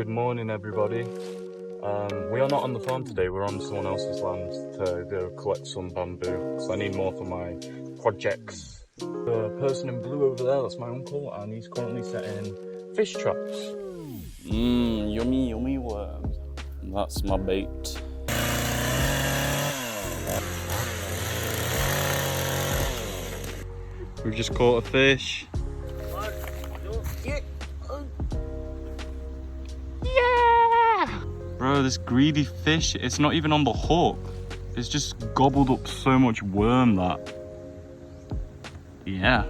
Good morning, everybody. We are not on the farm today, we're on someone else's land to go collect some bamboo, because I need more for my projects. The person in blue over there, that's my uncle, and he's currently setting fish traps. Yummy, yummy worms. That's my bait. We've just caught a fish. Yeah! Bro, this greedy fish, it's not even on the hook. It's just gobbled up so much worm that. Yeah.